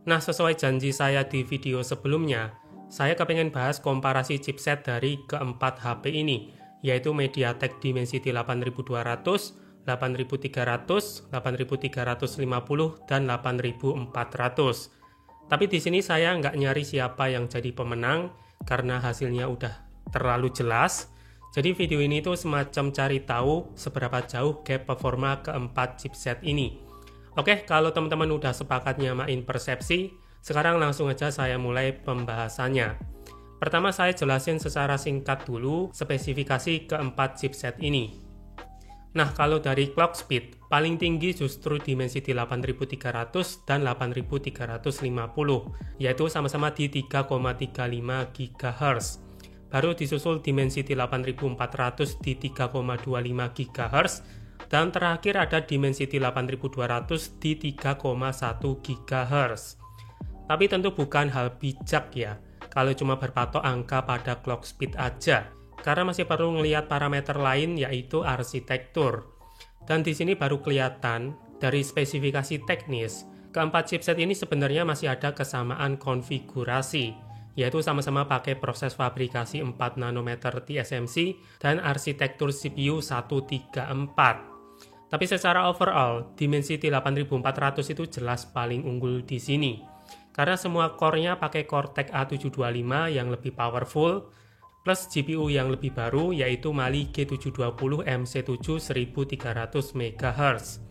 Nah, sesuai janji saya di video sebelumnya, saya kepengen bahas komparasi chipset dari keempat HP ini, yaitu MediaTek Dimensity 8200, 8300, 8350, dan 8400. Tapi di sini saya nggak nyari siapa yang jadi pemenang, karena hasilnya udah terlalu jelas. Jadi video ini tuh semacam cari tahu seberapa jauh gap performa keempat chipset ini. Oke, kalau teman-teman udah sepakat nyamain persepsi, sekarang langsung aja saya mulai pembahasannya. Pertama saya jelasin secara singkat dulu spesifikasi keempat chipset ini. Nah, kalau dari clock speed, paling tinggi justru Dimensity 8300 dan 8350, yaitu sama-sama di 3,35 GHz. Baru disusul Dimensity 8400 di 3,25 GHz, dan terakhir ada Dimensity 8200 di 3,1 GHz. Tapi tentu bukan hal bijak ya, kalau cuma berpatok angka pada clock speed aja, karena masih perlu ngelihat parameter lain yaitu arsitektur. Dan di sini baru kelihatan dari spesifikasi teknis, keempat chipset ini sebenarnya masih ada kesamaan konfigurasi, yaitu sama-sama pakai proses fabrikasi 4 nanometer TSMC dan arsitektur CPU 134. Tapi secara overall, Dimensity 8400 itu jelas paling unggul di sini. Karena semua core-nya pakai Cortex A725 yang lebih powerful, plus GPU yang lebih baru yaitu Mali G720 MC7 1300 MHz.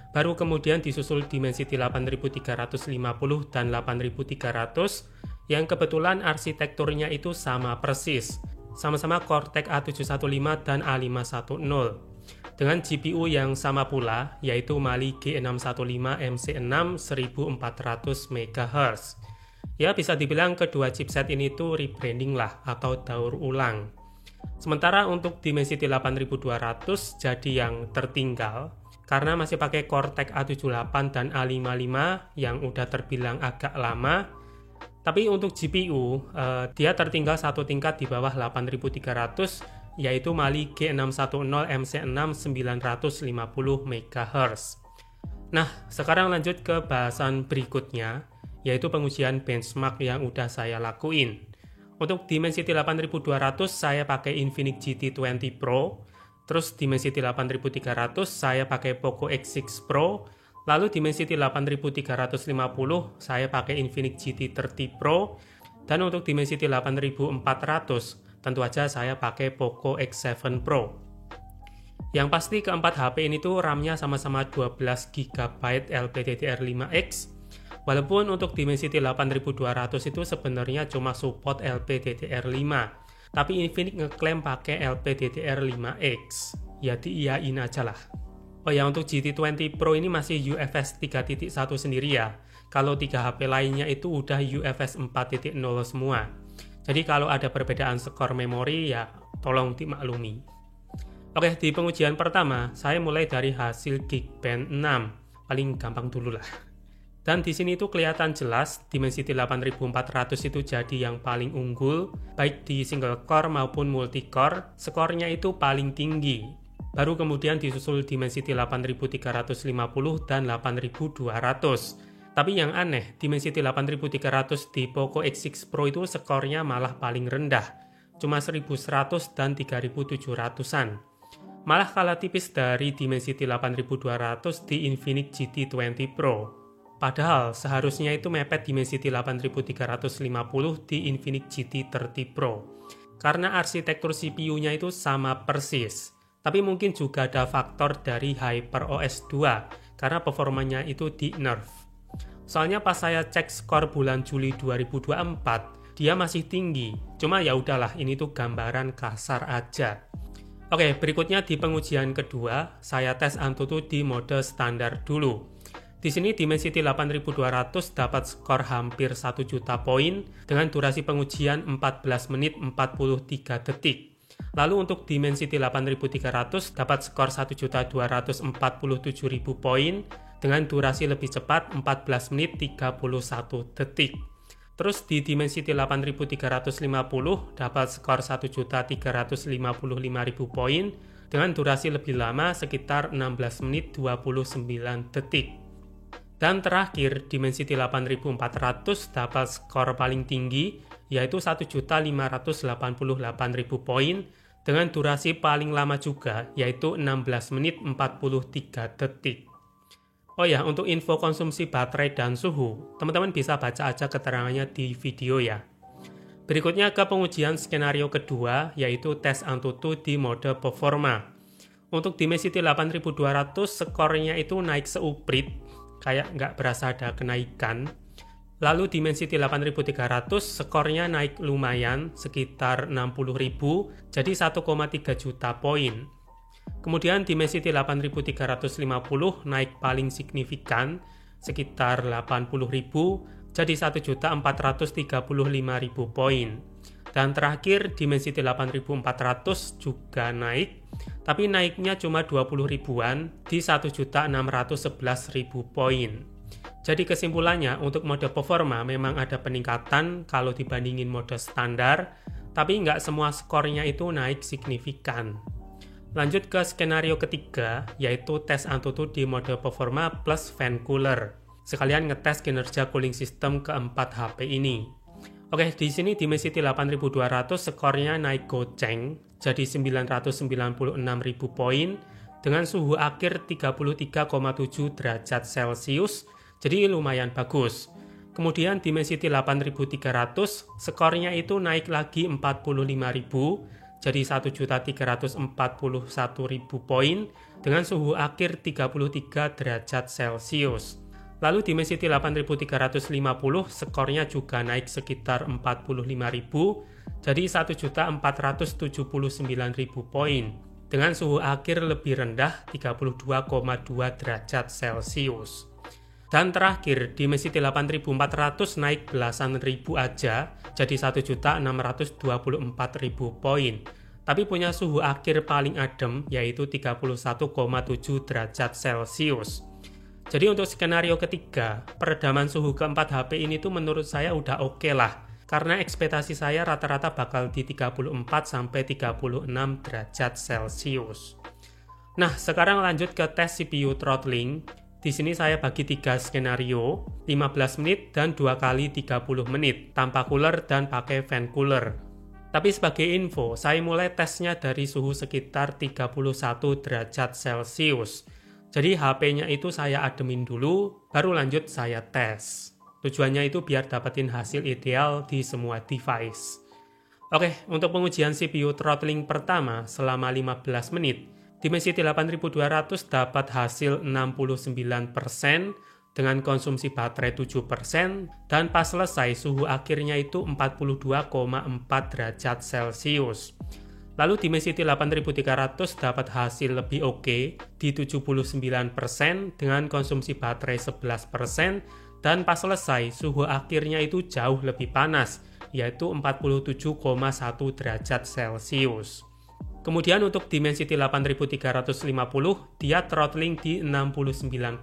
Baru kemudian disusul Dimensity 8350 dan 8300 yang kebetulan arsitekturnya itu sama persis. Sama-sama Cortex A715 dan A510. Dengan GPU yang sama pula, yaitu Mali G615 MC6 1400 MHz. Ya, bisa dibilang kedua chipset ini tuh rebranding lah, atau daur ulang. Sementara untuk Dimensity 8200 jadi yang tertinggal, karena masih pakai Cortex A78 dan A55 yang udah terbilang agak lama. Tapi untuk GPU, dia tertinggal satu tingkat di bawah 8300, yaitu Mali G610 MC6 950 MHz. Nah, sekarang lanjut ke bahasan berikutnya, yaitu pengujian benchmark yang udah saya lakuin. Untuk Dimensity 8200 saya pakai Infinix GT20 Pro, terus Dimensity 8300 saya pakai Poco X6 Pro, lalu Dimensity 8350 saya pakai Infinix GT30 Pro, dan untuk Dimensity 8400 tentu aja saya pakai Poco X7 Pro. Yang pasti keempat HP ini tuh RAM-nya sama-sama 12 GB LPDDR5X, walaupun untuk Dimensity 8200 itu sebenarnya cuma support LPDDR5, tapi Infinix ngeklaim pakai LPDDR5X. Ya diiyain aja lah. Oh ya, untuk GT20 Pro ini masih UFS 3.1 sendiri ya. Kalau 3 HP lainnya itu udah UFS 4.0 semua. Jadi kalau ada perbedaan skor memori ya tolong dimaklumi. Oke, di pengujian pertama saya mulai dari hasil Geekbench 6. Paling gampang dulu lah. Dan di sini itu kelihatan jelas Dimensity 8400 itu jadi yang paling unggul, baik di single core maupun multi core, skornya itu paling tinggi. Baru kemudian disusul Dimensity 8350 dan 8200. Tapi yang aneh, Dimensity 8300 di Poco X6 Pro itu skornya malah paling rendah, cuma 1100 dan 3700-an. Malah kalah tipis dari Dimensity 8200 di Infinix GT20 Pro. Padahal seharusnya itu mepet Dimensity 8350 di Infinix GT30 Pro. Karena arsitektur CPU-nya itu sama persis. Tapi mungkin juga ada faktor dari HyperOS 2, karena performanya itu di nerf. Soalnya pas saya cek skor bulan Juli 2024, dia masih tinggi. Cuma ya udahlah, ini tuh gambaran kasar aja. Oke, berikutnya di pengujian kedua, saya tes Antutu di mode standar dulu. Di sini Dimensity 8200 dapat skor hampir 1 juta poin dengan durasi pengujian 14 menit 43 detik. Lalu untuk Dimensity 8300 dapat skor 1.247.000 poin dengan durasi lebih cepat 14 menit 31 detik. Terus di Dimensity 8350 dapat skor 1.355.000 poin dengan durasi lebih lama sekitar 16 menit 29 detik. Dan terakhir, Dimensity 8400 dapat skor paling tinggi, yaitu 1.588.000 poin, dengan durasi paling lama juga, yaitu 16 menit 43 detik. Oh ya, untuk info konsumsi baterai dan suhu, teman-teman bisa baca aja keterangannya di video ya. Berikutnya ke pengujian skenario kedua, yaitu tes AnTuTu di mode performa. Untuk Dimensity 8200, skornya itu naik seuprit, kayak nggak berasa ada kenaikan. Lalu Dimensity 8300 skornya naik lumayan, sekitar 60.000, jadi 1,3 juta poin. Kemudian Dimensity 8350 naik paling signifikan, sekitar 80.000, jadi 1.435.000 poin. Dan terakhir Dimensity 8400 juga naik, tapi naiknya cuma 20 ribuan di 1.611.000 poin. Jadi kesimpulannya, untuk mode performa memang ada peningkatan kalau dibandingin mode standar, tapi nggak semua skornya itu naik signifikan. Lanjut ke skenario ketiga, yaitu tes AnTuTu di mode performa plus fan cooler. Sekalian ngetes kinerja cooling system keempat HP ini. Oke, di sini Dimensity 8200 skornya naik goceng, jadi 996.000 poin, dengan suhu akhir 33,7 derajat Celcius, jadi lumayan bagus. Kemudian Dimensity 8300, skornya itu naik lagi 45.000, jadi 1.341.000 poin, dengan suhu akhir 33 derajat Celcius. Lalu Dimensity 8350 skornya juga naik sekitar 45.000, jadi 1.479.000 poin, dengan suhu akhir lebih rendah 32,2 derajat Celcius. Dan terakhir, Dimensity 8400 naik belasan ribu aja, jadi 1.624.000 poin, tapi punya suhu akhir paling adem, yaitu 31,7 derajat Celcius. Jadi untuk skenario ketiga, peredaman suhu keempat HP ini tuh menurut saya udah oke lah. Karena ekspektasi saya rata-rata bakal di 34-36 derajat Celcius. Nah, sekarang lanjut ke tes CPU throttling. Di sini saya bagi 3 skenario, 15 menit dan 2 kali 30 menit, tanpa cooler dan pakai fan cooler. Tapi sebagai info, saya mulai tesnya dari suhu sekitar 31 derajat Celcius. Jadi HP-nya itu saya ademin dulu, baru lanjut saya tes. Tujuannya itu biar dapetin hasil ideal di semua device. Oke, untuk pengujian CPU throttling pertama selama 15 menit, Dimensity 8200 dapat hasil 69% dengan konsumsi baterai 7%, dan pas selesai suhu akhirnya itu 42,4 derajat Celcius. Lalu Dimensity 8300 dapat hasil lebih oke di 79% dengan konsumsi baterai 11%, dan pas selesai suhu akhirnya itu jauh lebih panas, yaitu 47,1 derajat Celcius. Kemudian untuk Dimensity 8350, dia throttling di 69%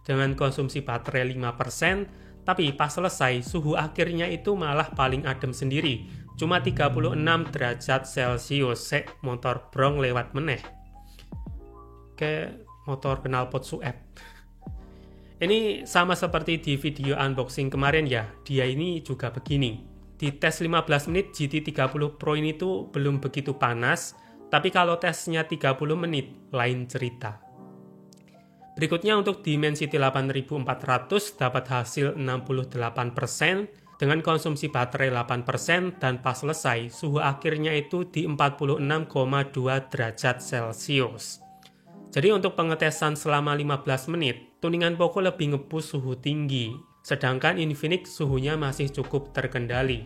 dengan konsumsi baterai 5%, tapi pas selesai suhu akhirnya itu malah paling adem sendiri, cuma 36 derajat Celcius. Motor brong lewat meneh. Kayak motor knalpot sueb. Ini sama seperti di video unboxing kemarin ya, dia ini juga begini. Di tes 15 menit GT30 Pro ini tuh belum begitu panas, tapi kalau tesnya 30 menit, lain cerita. Berikutnya untuk Dimensity 8400 dapat hasil 68% dengan konsumsi baterai 8%, dan pas selesai suhu akhirnya itu di 46,2 derajat Celcius. Jadi untuk pengetesan selama 15 menit, tuningan Poco lebih nge-push suhu tinggi, sedangkan Infinix suhunya masih cukup terkendali.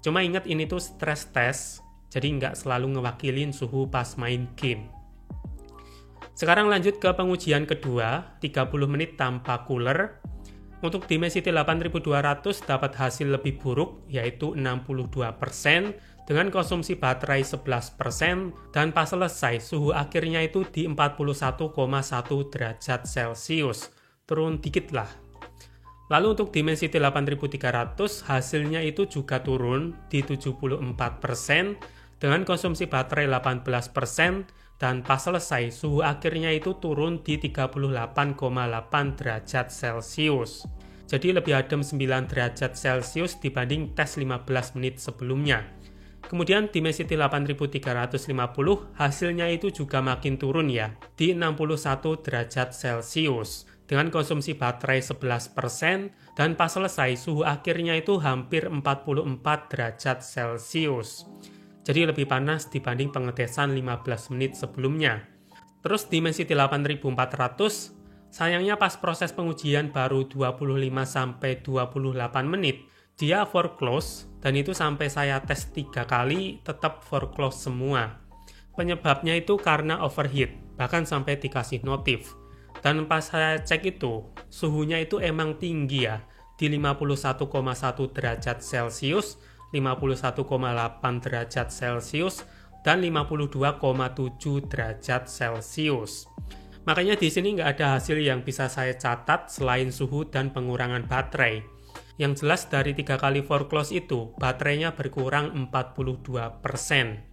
Cuma ingat ini tuh stress test, jadi nggak selalu ngewakilin suhu pas main game. Sekarang lanjut ke pengujian kedua, 30 menit tanpa cooler. Untuk Dimensity 8200 dapat hasil lebih buruk, yaitu 62%, dengan konsumsi baterai 11%, dan pas selesai suhu akhirnya itu di 41,1 derajat Celcius. Turun dikit lah. Lalu untuk Dimensity 8300 hasilnya itu juga turun di 74%, dengan konsumsi baterai 18%, dan pas selesai suhu akhirnya itu turun di 38,8 derajat Celcius. Jadi lebih adem 9 derajat Celcius dibanding tes 15 menit sebelumnya. Kemudian Dimensity 8350 hasilnya itu juga makin turun ya, di 61 derajat Celcius dengan konsumsi baterai 11% dan pas selesai suhu akhirnya itu hampir 44 derajat Celcius. Jadi lebih panas dibanding pengetesan 15 menit sebelumnya. Terus Dimensity 8400 sayangnya pas proses pengujian baru 25-28 menit, dia for close, dan itu sampai saya tes 3 kali tetap for close semua. Penyebabnya itu karena overheat, bahkan sampai dikasih notif. Dan pas saya cek itu, suhunya itu emang tinggi ya, di 51,1 derajat Celcius, 51,8 derajat Celcius, dan 52,7 derajat Celcius. Makanya di sini nggak ada hasil yang bisa saya catat selain suhu dan pengurangan baterai. Yang jelas dari 3 kali for close itu, baterainya berkurang 42%.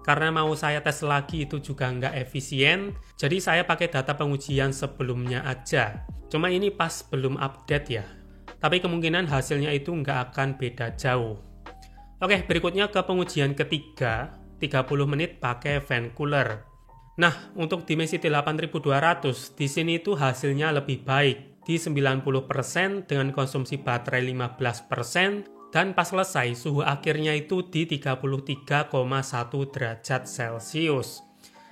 Karena mau saya tes lagi itu juga nggak efisien, jadi saya pakai data pengujian sebelumnya aja. Cuma ini pas belum update ya. Tapi kemungkinan hasilnya itu nggak akan beda jauh. Oke, berikutnya ke pengujian ketiga, 30 menit pakai fan cooler. Nah, untuk Dimensity 8200, di sini itu hasilnya lebih baik, di 90% dengan konsumsi baterai 15%, dan pas selesai suhu akhirnya itu di 33,1 derajat Celcius.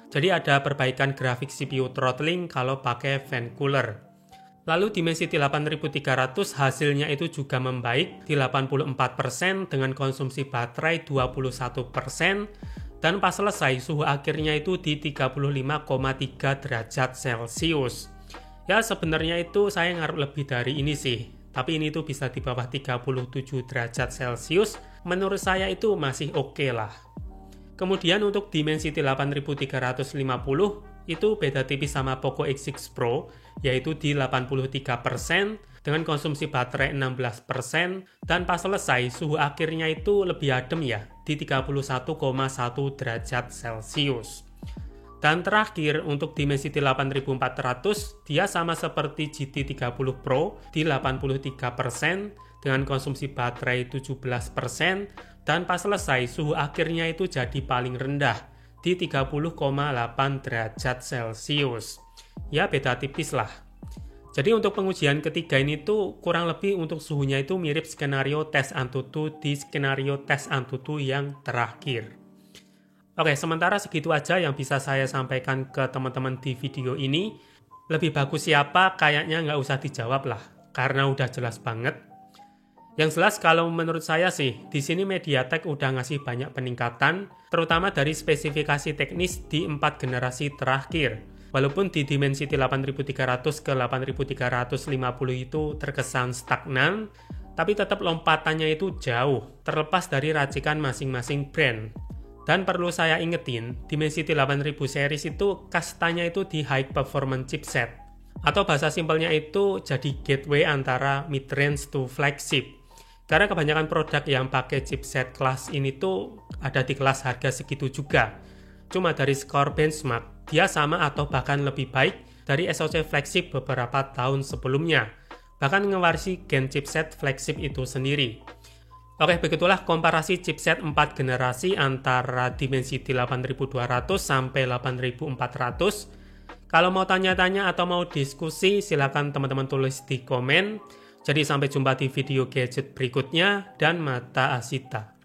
Jadi ada perbaikan grafik CPU throttling kalau pakai fan cooler. Lalu Dimensity 8300 hasilnya itu juga membaik di 84% dengan konsumsi baterai 21%, dan pas selesai suhu akhirnya itu di 35,3 derajat Celcius. Ya sebenarnya itu saya ngarep lebih dari ini sih, tapi ini tuh bisa di bawah 37 derajat Celcius, menurut saya itu masih oke lah. Kemudian untuk Dimensity 8350 itu beda tipis sama Poco X6 Pro, yaitu di 83% dengan konsumsi baterai 16%, dan pas selesai suhu akhirnya itu lebih adem ya, di 31,1 derajat Celcius. Dan terakhir untuk Dimensity 8400, dia sama seperti GT30 Pro di 83% dengan konsumsi baterai 17%, dan pas selesai suhu akhirnya itu jadi paling rendah di 30,8 derajat Celcius. Ya beda tipis lah. Jadi untuk pengujian ketiga ini tuh kurang lebih untuk suhunya itu mirip skenario tes Antutu di skenario tes Antutu yang terakhir. Oke, sementara segitu aja yang bisa saya sampaikan ke teman-teman di video ini. Lebih bagus siapa kayaknya nggak usah dijawab lah, karena udah jelas banget. Yang jelas kalau menurut saya sih, di sini MediaTek udah ngasih banyak peningkatan, terutama dari spesifikasi teknis di 4 generasi terakhir. Walaupun di Dimensity 8300 ke 8350 itu terkesan stagnan, tapi tetap lompatannya itu jauh, terlepas dari racikan masing-masing brand. Dan perlu saya ingetin, Dimensity 8000 series itu kastanya itu di high performance chipset. Atau bahasa simpelnya itu jadi gateway antara mid-range to flagship. Karena kebanyakan produk yang pakai chipset kelas ini tuh ada di kelas harga segitu juga. Cuma dari skor benchmark, dia sama atau bahkan lebih baik dari SoC flagship beberapa tahun sebelumnya. Bahkan ngewarisi gen chipset flagship itu sendiri. Oke, begitulah komparasi chipset 4 generasi antara Dimensity 8200 sampai 8400. Kalau mau tanya-tanya atau mau diskusi, silakan teman-teman tulis di komen. Jadi sampai jumpa di video gadget berikutnya, dan Mata Asita.